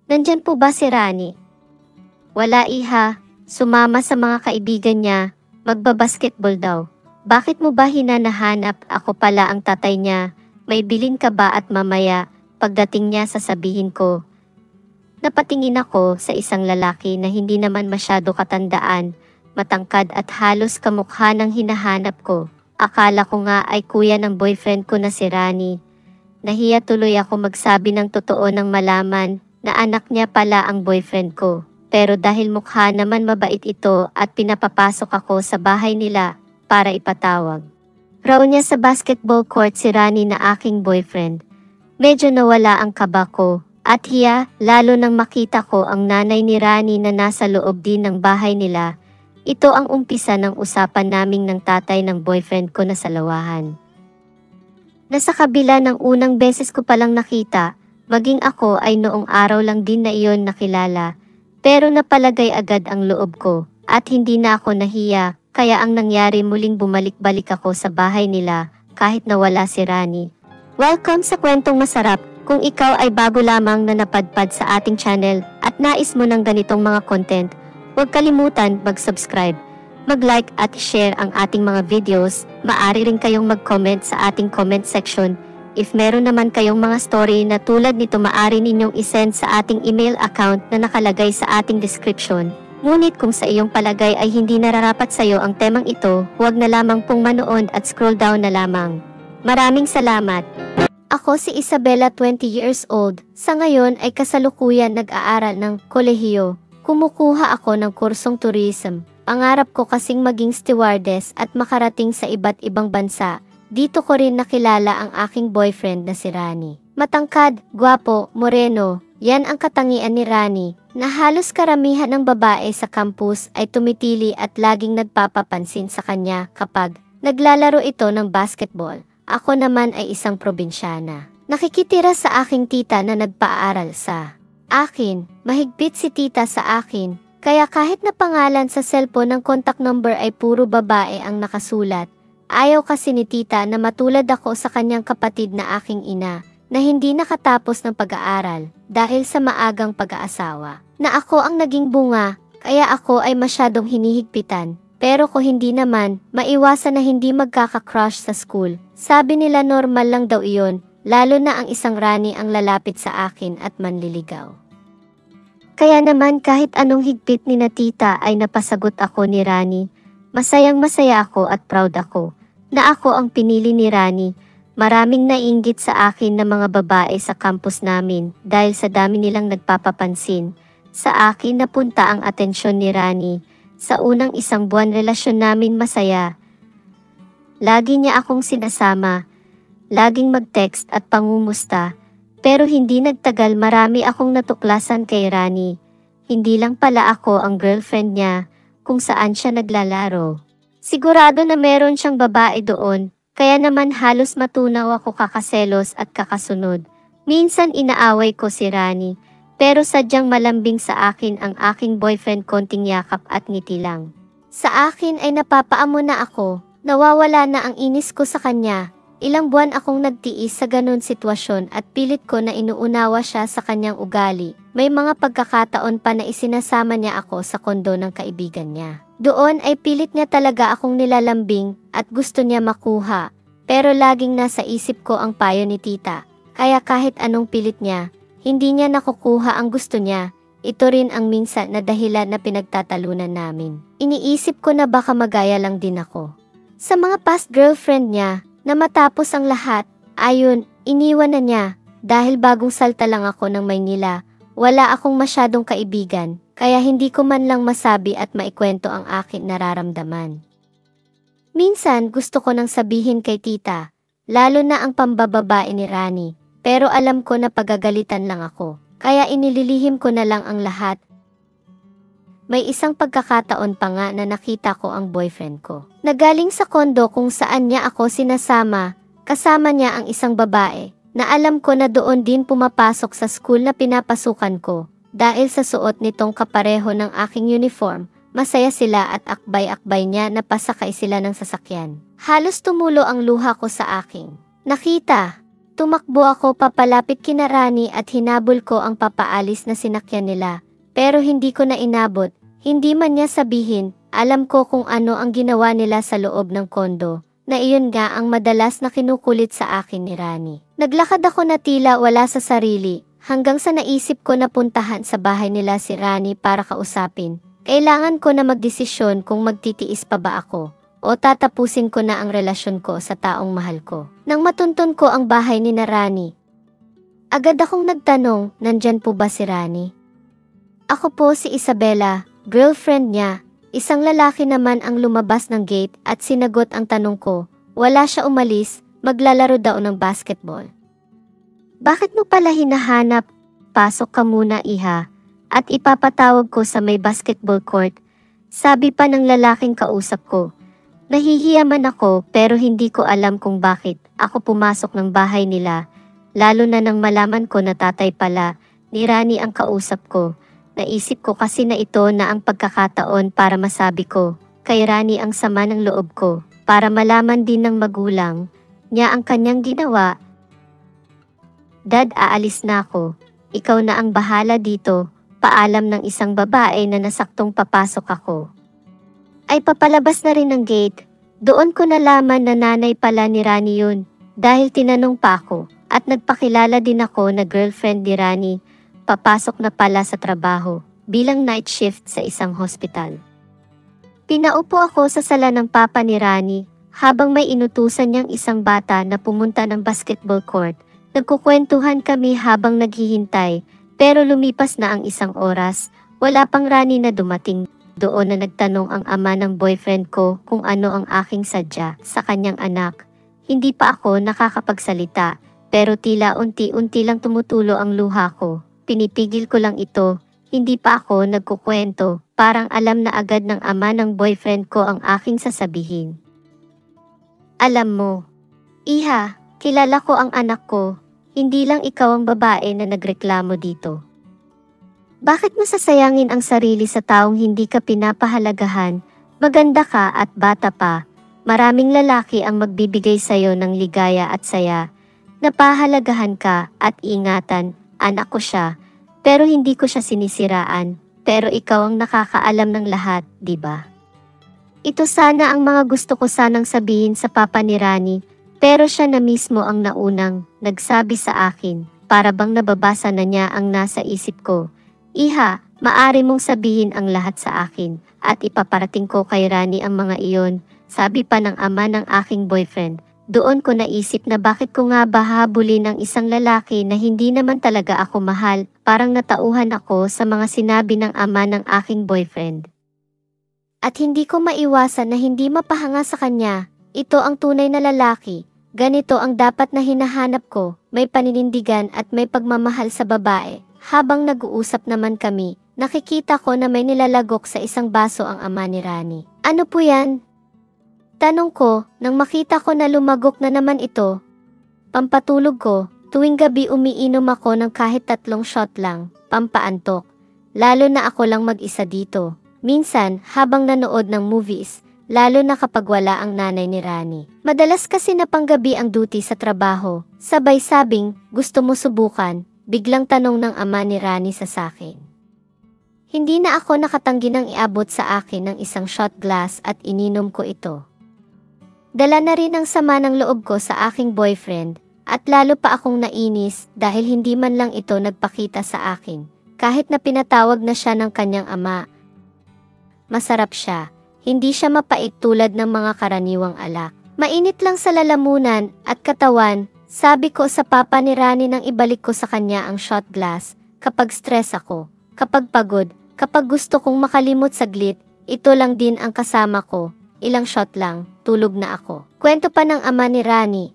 Nandyan po ba si Rani? Wala iha, sumama sa mga kaibigan niya, magbabasketball daw. Bakit mo ba hinanahanap? Ako pala ang tatay niya. May bilin ka ba at mamaya, pagdating niya sasabihin ko. Napatingin ako sa isang lalaki na hindi naman masyado katandaan, matangkad at halos kamukha ng hinahanap ko. Akala ko nga ay kuya ng boyfriend ko na si Rani. Nahiya tuloy ako magsabi ng totoo nang malaman na anak niya pala ang boyfriend ko. Pero dahil mukha naman mabait ito at pinapapasok ako sa bahay nila para ipatawag raw niya sa basketball court si Rani na aking boyfriend. Medyo nawala ang kaba ko at hiya lalo nang makita ko ang nanay ni Rani na nasa loob din ng bahay nila. Ito ang umpisa ng usapan naming ng tatay ng boyfriend ko na salawahan. Nasa kabila ng unang beses ko palang nakita, maging ako ay noong araw lang din na iyon nakilala. Pero napalagay agad ang loob ko at hindi na ako nahiya, kaya ang nangyari muling bumalik-balik ako sa bahay nila kahit nawala si Rani. Welcome sa Kwentong Masarap. Kung ikaw ay bago lamang na napadpad sa ating channel at nais mo ng ganitong mga content, huwag kalimutan mag-subscribe, mag-like at share ang ating mga videos. Maaari rin kayong mag-comment sa ating comment section. If meron naman kayong mga story na tulad nito, maaari ninyong isend sa ating email account na nakalagay sa ating description. Ngunit kung sa iyong palagay ay hindi nararapat sa iyo ang temang ito, huwag na lamang pong manood at scroll down na lamang. Maraming salamat! Ako si Isabella, 20 years old. Sa ngayon ay kasalukuyan nag-aaral ng kolehiyo. Kumukuha ako ng kursong tourism. Pangarap ko kasing maging stewardess at makarating sa iba't ibang bansa. Dito ko rin nakilala ang aking boyfriend na si Rani. Matangkad, gwapo, moreno, yan ang katangian ni Rani, na halos karamihan ng babae sa campus ay tumitili at laging nagpapapansin sa kanya kapag naglalaro ito ng basketball. Ako naman ay isang probinsyana. Nakikitira sa aking tita na nagpaaral sa akin. Mahigpit si tita sa akin, kaya kahit na pangalan sa cellphone ng contact number ay puro babae ang nakasulat. Ayaw kasi ni tita na matulad ako sa kanyang kapatid na aking ina, na hindi nakatapos ng pag-aaral dahil sa maagang pag-aasawa. Na ako ang naging bunga, kaya ako ay masyadong hinihigpitan. Pero kung hindi naman, maiwasan na hindi magkaka-crush sa school. Sabi nila normal lang daw iyon, lalo na ang isang Rani ang lalapit sa akin at manliligaw. Kaya naman kahit anong higpit ni na tita ay napasagot ako ni Rani. Masayang masaya ako at proud ako na ako ang pinili ni Rani. Maraming naiinggit sa akin na mga babae sa campus namin dahil sa dami nilang nagpapapansin. Sa akin napunta ang atensyon ni Rani. Sa unang isang buwan relasyon namin masaya. Lagi niya akong sinasama, laging mag-text at pangumusta. Pero hindi nagtagal marami akong natuklasan kay Rani. Hindi lang pala ako ang girlfriend niya kung saan siya naglalaro. Sigurado na meron siyang babae doon, kaya naman halos matunaw ako kakaselos at kakasunod. Minsan inaaway ko si Rani, pero sadyang malambing sa akin ang aking boyfriend, konting yakap at ngiti lang. Sa akin ay napapaamo na ako, nawawala na ang inis ko sa kanya. Ilang buwan akong nagtiis sa ganun sitwasyon at pilit ko na inuunawa siya sa kanyang ugali. May mga pagkakataon pa na isinasama niya ako sa kondo ng kaibigan niya. Doon ay pilit niya talaga akong nilalambing at gusto niya makuha. Pero laging nasa isip ko ang payo ni tita. Kaya kahit anong pilit niya, hindi niya nakukuha ang gusto niya. Ito rin ang minsan na dahilan na pinagtatalunan namin. Iniisip ko na baka magaya lang din ako sa mga past girlfriend niya, na matapos ang lahat, ayun, iniwan na niya. Dahil bagong salta lang ako ng Maynila, wala akong masyadong kaibigan, kaya hindi ko man lang masabi at maikwento ang aking nararamdaman. Minsan gusto ko nang sabihin kay tita, lalo na ang pambababae ni Rani, pero alam ko na pagagalitan lang ako, kaya inililihim ko na lang ang lahat. May isang pagkakataon pa nga na nakita ko ang boyfriend ko. Nagaling sa kondo kung saan niya ako sinasama, kasama niya ang isang babae, na alam ko na doon din pumapasok sa school na pinapasukan ko. Dahil sa suot nitong kapareho ng aking uniform, masaya sila at akbay-akbay niya na pasakay sila ng sasakyan. Halos tumulo ang luha ko sa aking nakita. Tumakbo ako papalapit kina Rani at hinabol ko ang papaalis na sinakyan nila. Pero hindi ko na inabot, hindi man niya sabihin, alam ko kung ano ang ginawa nila sa loob ng kondo, na iyon nga ang madalas na kinukulit sa akin ni Rani. Naglakad ako na tila wala sa sarili, hanggang sa naisip ko na puntahan sa bahay nila si Rani para kausapin. Kailangan ko na magdesisyon kung magtitiis pa ba ako o tatapusin ko na ang relasyon ko sa taong mahal ko. Nang matunton ko ang bahay ni Rani, agad akong nagtanong, nandyan po ba si Rani? Ako po si Isabela, girlfriend niya. Isang lalaki naman ang lumabas ng gate at sinagot ang tanong ko. Wala siya umalis, maglalaro daw ng basketball. Bakit mo pala hinahanap? Pasok ka muna, iha, at ipapatawag ko sa may basketball court. Sabi pa ng lalaking kausap ko. Nahihiya man ako pero hindi ko alam kung bakit ako pumasok ng bahay nila, lalo na nang malaman ko na tatay pala ni Rani ang kausap ko. Naisip ko kasi na ito na ang pagkakataon para masabi ko kay Rani ang sama ng loob ko, para malaman din ng magulang niya ang kanyang ginawa. Dad, aalis na ako. Ikaw na ang bahala dito. Paalam ng isang babae na nasaktong papasok ako. Ay papalabas na rin ng gate. Doon ko nalaman na nanay pala ni Rani yun, dahil tinanong pa ako at nagpakilala din ako na girlfriend ni Rani. Papasok na pala sa trabaho bilang night shift sa isang hospital. Pinaupo ako sa sala ng papa ni Rani habang may inutusan niyang isang bata na pumunta ng basketball court. Nagkukwentuhan kami habang naghihintay, pero lumipas na ang isang oras, wala pang Rani na dumating. Doon na nagtanong ang ama ng boyfriend ko kung ano ang aking sadya sa kanyang anak. Hindi pa ako nakakapagsalita, pero tila unti-unti lang tumutulo ang luha ko. Pinipigil ko lang ito, hindi pa ako nagkukwento, parang alam na agad ng ama ng boyfriend ko ang aking sasabihin. Alam mo, iha, kilala ko ang anak ko, hindi lang ikaw ang babae na nagreklamo dito. Bakit mo sasayangin ang sarili sa taong hindi ka pinapahalagahan? Maganda ka at bata pa. Maraming lalaki ang magbibigay sa'yo ng ligaya at saya. Napahalagahan ka at ingatan, anak ko siya. Pero hindi ko siya sinisiraan. Pero ikaw ang nakakaalam ng lahat, di ba? Ito sana ang mga gusto ko sanang sabihin sa papa ni Rani. Pero siya na mismo ang naunang nagsabi sa akin. Para bang nababasa na niya ang nasa isip ko. Iha, maari mong sabihin ang lahat sa akin at ipaparating ko kay Rani ang mga iyon, sabi pa ng ama ng aking boyfriend. Doon ko naisip na bakit ko nga ba habulin ng isang lalaki na hindi naman talaga ako mahal, parang natauhan ako sa mga sinabi ng ama ng aking boyfriend. At hindi ko maiwasan na hindi mapahanga sa kanya, ito ang tunay na lalaki, ganito ang dapat na hinahanap ko, may paninindigan at may pagmamahal sa babae. Habang nag-uusap naman kami, nakikita ko na may nilalagok sa isang baso ang ama ni Rani. Ano po yan? Tanong ko, nang makita ko na lumagok na naman ito. Pampatulog ko, tuwing gabi umiinom ako ng kahit 3 shot lang, pampaantok. Lalo na ako lang mag-isa dito. Minsan, habang nanood ng movies, lalo na kapag wala ang nanay ni Rani. Madalas kasi na panggabi ang duty sa trabaho, sabay sabing, gusto mo subukan? Biglang tanong ng ama ni Rani sa sakin. Hindi na ako nakatanggi nang iabot sa akin ng isang shot glass at ininom ko ito. Dala na rin ang sama ng loob ko sa aking boyfriend at lalo pa akong nainis dahil hindi man lang ito nagpakita sa akin kahit na pinatawag na siya ng kanyang ama. Masarap siya, hindi siya mapait tulad ng mga karaniwang alak. Mainit lang sa lalamunan at katawan. Sabi ko sa papa ni Rani nang ibalik ko sa kanya ang shot glass, kapag stress ako, kapag pagod, kapag gusto kong makalimot saglit, ito lang din ang kasama ko, ilang shot lang, tulog na ako. Kwento pa ng ama ni Rani.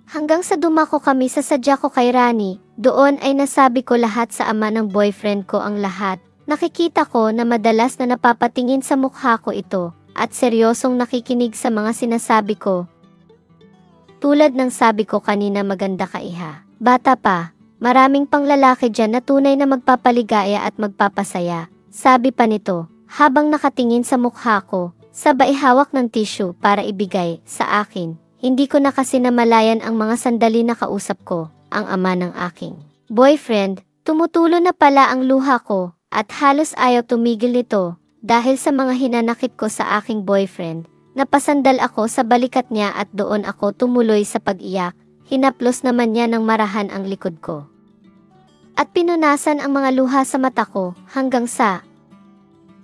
Hanggang sa dumako kami sa sadya ko kay Rani, doon ay nasabi ko lahat sa ama ng boyfriend ko ang lahat. Nakikita ko na madalas na napapatingin sa mukha ko ito, at seryosong nakikinig sa mga sinasabi ko. Tulad ng sabi ko kanina, maganda ka iha. Bata pa, maraming pang lalaki dyan na tunay na magpapaligaya at magpapasaya. Sabi pa nito, habang nakatingin sa mukha ko, sabay hawak ng tissue para ibigay sa akin. Hindi ko na kasi namalayan ang mga sandali na kausap ko, ang ama ng aking boyfriend. Tumutulo na pala ang luha ko at halos ayaw tumigil nito dahil sa mga hinanakit ko sa aking boyfriend. Napasandal ako sa balikat niya at doon ako tumuloy sa pag-iyak. Hinaplos naman niya ng marahan ang likod ko. At pinunasan ang mga luha sa mata ko hanggang sa,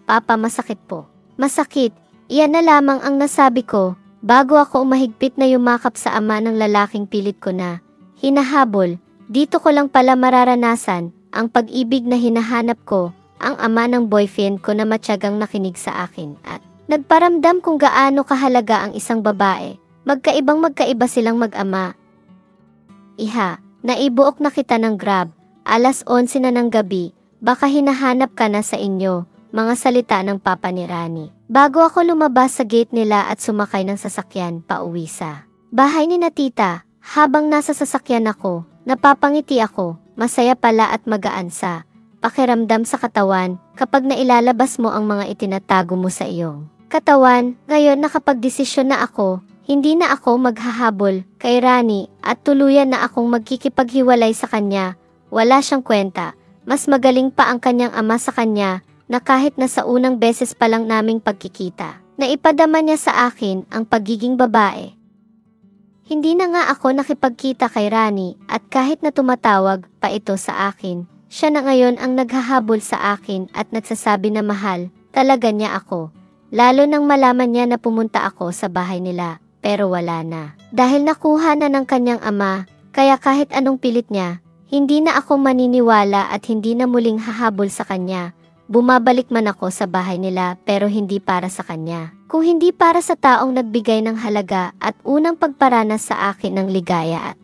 "Papa, masakit po." "Masakit?" Iyan na lamang ang nasabi ko bago ako umahigpit na yumakap sa ama ng lalaking pilit ko na hinahabol. Dito ko lang pala mararanasan ang pag-ibig na hinahanap ko, ang ama ng boyfriend ko na matyagang nakinig sa akin at nagparamdam kung gaano kahalaga ang isang babae. Magkaiba silang mag-ama. "Iha, naibuok na kita ng Grab. Alas 11 na ng gabi. Baka hinahanap ka na sa inyo." Mga salita ng papa ni Rani. Bago ako lumabas sa gate nila at sumakay ng sasakyan pauwi sa bahay ni na tita, habang nasa sasakyan ako, napapangiti ako, masaya pala at magaan sa pakiramdam sa katawan kapag nailalabas mo ang mga itinatago mo sa iyong katawan. Ngayon nakapagdesisyon na ako, hindi na ako maghahabol kay Rani at tuluyan na akong magkikipaghiwalay sa kanya. Wala siyang kwenta, mas magaling pa ang kanyang ama sa kanya na kahit na sa unang beses pa lang naming pagkikita, naipadama niya sa akin ang pagiging babae. Hindi na nga ako nakipagkita kay Rani at kahit na tumatawag pa ito sa akin, siya na ngayon ang naghahabol sa akin at nagsasabi na mahal talaga niya ako. Lalo nang malaman niya na pumunta ako sa bahay nila, pero wala na. Dahil nakuha na ng kanyang ama, kaya kahit anong pilit niya, hindi na ako maniniwala at hindi na muling hahabol sa kanya. Bumabalik man ako sa bahay nila pero hindi para sa kanya. Kung hindi para sa taong nagbigay ng halaga at unang pagparanas sa akin ng ligaya at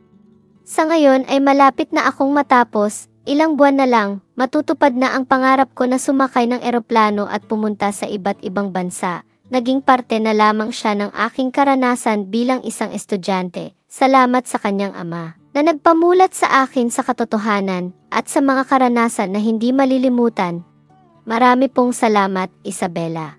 sa ngayon ay malapit na akong matapos, ilang buwan na lang, matutupad na ang pangarap ko na sumakay ng eroplano at pumunta sa iba't ibang bansa. Naging parte na lamang siya ng aking karanasan bilang isang estudyante. Salamat sa kanyang ama na nagpamulat sa akin sa katotohanan at sa mga karanasan na hindi malilimutan. Marami pong salamat, Isabela.